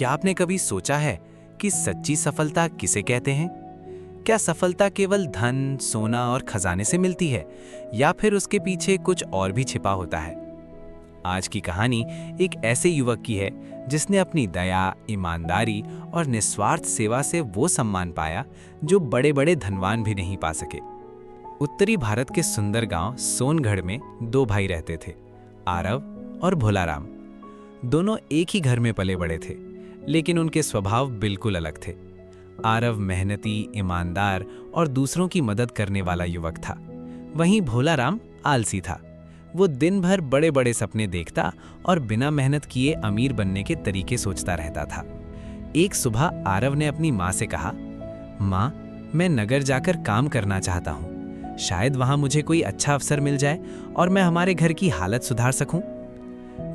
क्या आपने कभी सोचा है कि सच्ची सफलता किसे कहते हैं? क्या सफलता केवल धन, सोना और खजाने से मिलती है या फिर उसके पीछे कुछ और भी छिपा होता है? आज की कहानी एक ऐसे युवक की है जिसने अपनी दया, ईमानदारी और निस्वार्थ सेवा से वो सम्मान पाया जो बड़े-बड़े धनवान भी नहीं पा सके। उत्तरी भारत के सुंदर गांव सोनगढ़ में दो भाई रहते थे, आरव और भोलाराम। दोनों एक ही घर में पले बड़े थे, लेकिन उनके स्वभाव बिल्कुल अलग थे। आरव मेहनती, ईमानदार और दूसरों की मदद करने वाला युवक था। वहीं भोलाराम आलसी था। वो दिन भर बड़े बड़े सपने देखता और बिना मेहनत किए अमीर बनने के तरीके सोचता रहता था। एक सुबह आरव ने अपनी माँ से कहा, माँ, मैं नगर जाकर काम करना चाहता हूँ। शायद वहाँ मुझे कोई अच्छा अवसर मिल जाए और मैं हमारे घर की हालत सुधार सकूँ।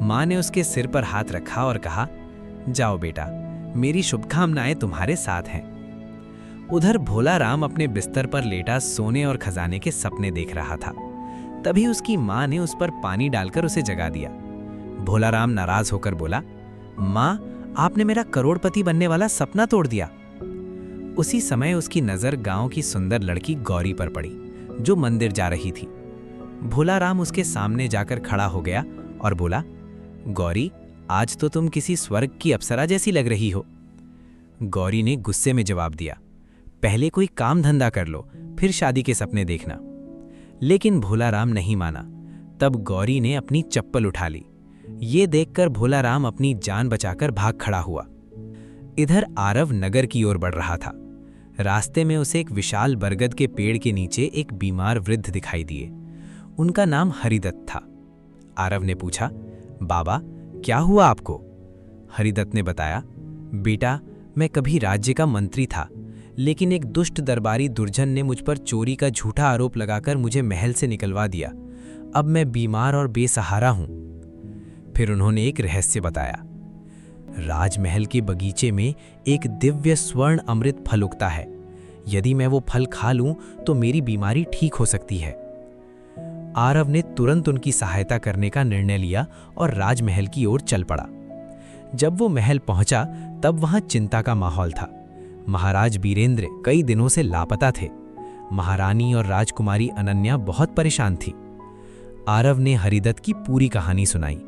माँ ने उसके सिर पर हाथ रखा और कहा, जाओ बेटा, मेरी शुभकामनाएं तुम्हारे साथ हैं। उधर भोलाराम अपने बिस्तर पर लेटा सोने और खजाने के सपने देख रहा था। तभी उसकी माँ ने उस पर पानी डालकर उसे जगा दिया। भोलाराम नाराज होकर बोला, माँ, आपने मेरा करोड़पति बनने वाला सपना तोड़ दिया। उसी समय उसकी नजर गांव की सुंदर लड़की गौरी पर पड़ी, जो मंदिर जा रही थी। भोलाराम उसके सामने जाकर खड़ा हो गया और बोला, गौरी, आज तो तुम किसी स्वर्ग की अप्सरा जैसी लग रही हो। गौरी ने गुस्से में जवाब दिया, पहले कोई काम धंधा कर लो, फिर शादी के सपने देखना। लेकिन भोलाराम नहीं माना। तब गौरी ने अपनी चप्पल उठा ली। ये देखकर भोलाराम अपनी जान बचाकर भाग खड़ा हुआ। इधर आरव नगर की ओर बढ़ रहा था। रास्ते में उसे एक विशाल बरगद के पेड़ के नीचे एक बीमार वृद्ध दिखाई दिए। उनका नाम हरिदत्त था। आरव ने पूछा, बाबा, क्या हुआ आपको? हरिदत्त ने बताया, बेटा, मैं कभी राज्य का मंत्री था, लेकिन एक दुष्ट दरबारी दुर्जन ने मुझ पर चोरी का झूठा आरोप लगाकर मुझे महल से निकलवा दिया। अब मैं बीमार और बेसहारा हूं। फिर उन्होंने एक रहस्य बताया। राजमहल के बगीचे में एक दिव्य स्वर्ण अमृत फल उगता है। यदि मैं वो फल खा लूं तो मेरी बीमारी ठीक हो सकती है। आरव ने तुरंत उनकी सहायता करने का निर्णय लिया और राजमहल की ओर चल पड़ा। जब वो महल पहुंचा तब वहां चिंता का माहौल था। महाराज वीरेंद्र कई दिनों से लापता थे। महारानी और राजकुमारी अनन्या बहुत परेशान थी। आरव ने हरिदत्त की पूरी कहानी सुनाई।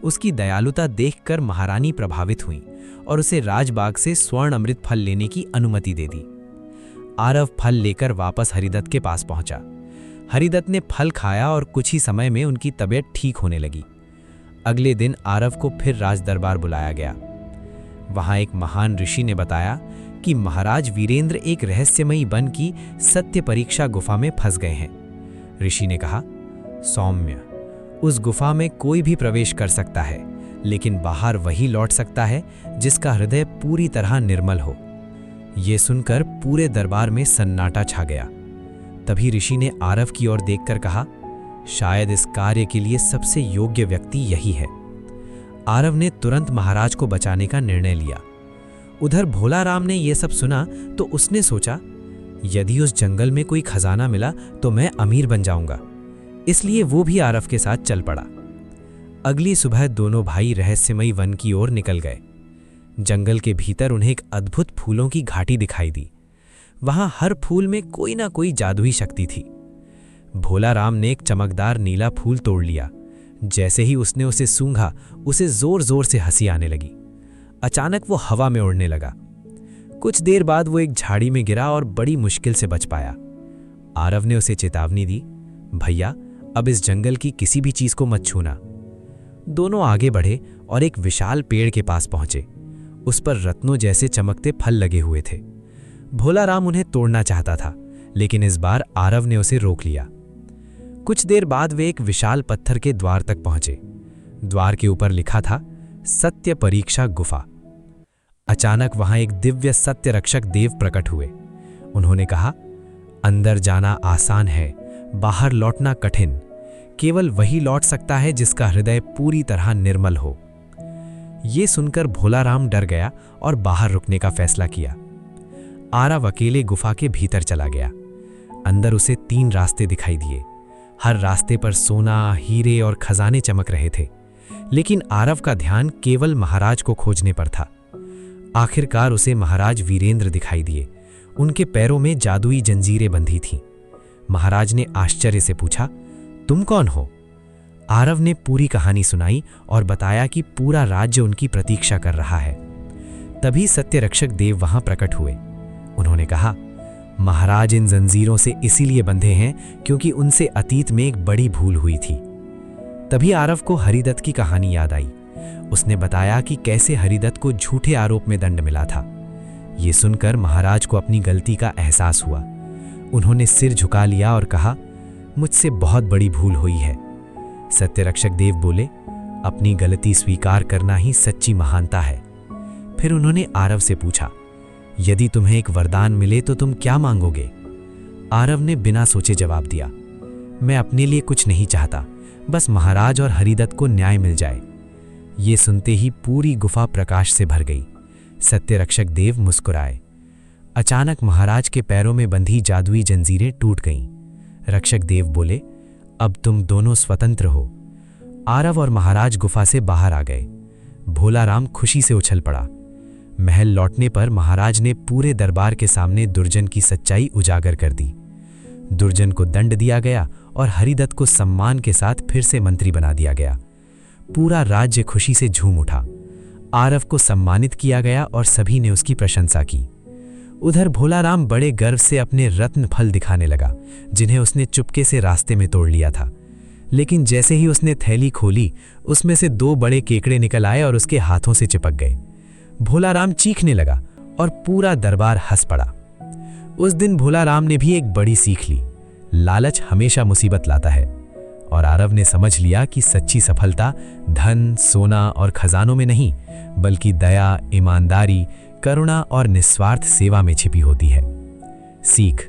उसकी दयालुता देखकर महारानी प्रभावित हुई और उसे राजबाग से स्वर्ण अमृत फल लेने की अनुमति दे दी। आरव फल लेकर वापस हरिदत्त के पास पहुंचा। हरिदत्त ने फल खाया और कुछ ही समय में उनकी तबीयत ठीक होने लगी। अगले दिन आरव को फिर राजदरबार बुलाया गया। वहां एक महान ऋषि ने बताया कि महाराज वीरेंद्र एक रहस्यमयी वन की सत्य परीक्षा गुफा में फंस गए हैं। ऋषि ने कहा, सौम्य, उस गुफा में कोई भी प्रवेश कर सकता है, लेकिन बाहर वही लौट सकता है जिसका हृदय पूरी तरह निर्मल हो। यह सुनकर पूरे दरबार में सन्नाटा छा गया। तभी ऋषि ने आरव की ओर देखकर कहा, शायद इस कार्य के लिए सबसे योग्य व्यक्ति यही है। आरव ने तुरंत महाराज को बचाने का निर्णय लिया। उधर भोलाराम ने यह सब सुना तो उसने सोचा, यदि उस जंगल में कोई खजाना मिला तो मैं अमीर बन जाऊंगा। इसलिए वो भी आरव के साथ चल पड़ा। अगली सुबह दोनों भाई रहस्यमयी वन की ओर निकल गए। जंगल के भीतर उन्हें एक अद्भुत फूलों की घाटी दिखाई दी। वहां हर फूल में कोई ना कोई जादुई शक्ति थी। भोलाराम ने एक चमकदार नीला फूल तोड़ लिया। जैसे ही उसने उसे सूंघा, उसे जोर जोर से हंसी आने लगी। अचानक वो हवा में उड़ने लगा। कुछ देर बाद वो एक झाड़ी में गिरा और बड़ी मुश्किल से बच पाया। आरव ने उसे चेतावनी दी, भैया, अब इस जंगल की किसी भी चीज को मत छूना। दोनों आगे बढ़े और एक विशाल पेड़ के पास पहुंचे। उस पर रत्नों जैसे चमकते फल लगे हुए थे। भोलाराम उन्हें तोड़ना चाहता था, लेकिन इस बार आरव ने उसे रोक लिया। कुछ देर बाद वे एक विशाल पत्थर के द्वार तक पहुंचे। द्वार के ऊपर लिखा था, सत्य परीक्षा गुफा। अचानक वहां एक दिव्य सत्य रक्षक देव प्रकट हुए। उन्होंने कहा, अंदर जाना आसान है, बाहर लौटना कठिन। केवल वही लौट सकता है जिसका हृदय पूरी तरह निर्मल हो। ये सुनकर भोलाराम डर गया और बाहर रुकने का फैसला किया। आरव अकेले गुफा के भीतर चला गया। अंदर उसे 3 रास्ते दिखाई दिए। हर रास्ते पर सोना, हीरे और खजाने चमक रहे थे, लेकिन आरव का ध्यान केवल महाराज को खोजने पर था। आखिरकार उसे महाराज वीरेंद्र दिखाई दिए। उनके पैरों में जादुई जंजीरें बंधी थीं। महाराज ने आश्चर्य से पूछा, तुम कौन हो? आरव ने पूरी कहानी सुनाई और बताया कि पूरा राज्य उनकी प्रतीक्षा कर रहा है। तभी सत्यरक्षक देव वहां प्रकट हुए। उन्होंने कहा, महाराज इन जंजीरों से इसीलिए बंधे हैं क्योंकि उनसे अतीत में एक बड़ी भूल हुई थी। तभी आरव को हरिदत्त की कहानी याद आई। उसने बताया कि कैसे हरिदत्त को झूठे आरोप में दंड मिला था। ये सुनकर महाराज को अपनी गलती का एहसास हुआ। उन्होंने सिर झुका लिया और कहा, मुझसे बहुत बड़ी भूल हुई है। सत्यरक्षक देव बोले, अपनी गलती स्वीकार करना ही सच्ची महानता है। फिर उन्होंने आरव से पूछा, यदि तुम्हें एक वरदान मिले तो तुम क्या मांगोगे? आरव ने बिना सोचे जवाब दिया, मैं अपने लिए कुछ नहीं चाहता, बस महाराज और हरिदत्त को न्याय मिल जाए। ये सुनते ही पूरी गुफा प्रकाश से भर गई। सत्यरक्षक देव मुस्कुराए। अचानक महाराज के पैरों में बंधी जादुई जंजीरें टूट गईं। रक्षक देव बोले, अब तुम दोनों स्वतंत्र हो। आरव और महाराज गुफा से बाहर आ गए। भोला राम खुशी से उछल पड़ा। महल लौटने पर महाराज ने पूरे दरबार के सामने दुर्जन की सच्चाई उजागर कर दी। दुर्जन को दंड दिया गया और हरिदत्त को सम्मान के साथ फिर से मंत्री बना दिया गया। पूरा राज्य खुशी से झूम उठा। आरव को सम्मानित किया गया और सभी ने उसकी प्रशंसा की। उधर भोला राम बड़े गर्व से अपने रत्न फल दिखाने लगा, जिन्हें उसने चुपके से रास्ते में तोड़ लिया था। लेकिन जैसे ही उसने थैली खोली, उसमें से 2 बड़े केकड़े निकल आए और उसके हाथों से चिपक गए। भोला राम चीखने लगा और पूरा दरबार हंस पड़ा। उस दिन भोला राम ने भी एक बड़ी सीख ली, लालच हमेशा मुसीबत लाता है। और आरव ने समझ लिया कि सच्ची सफलता धन, सोना और खजानों में नहीं, बल्कि दया, ईमानदारी, करुणा और निस्वार्थ सेवा में छिपी होती है। सीख: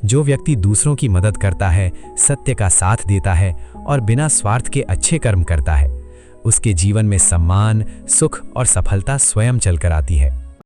जो व्यक्ति दूसरों की मदद करता है, सत्य का साथ देता है और बिना स्वार्थ के अच्छे कर्म करता है, उसके जीवन में सम्मान, सुख और सफलता स्वयं चलकर आती है।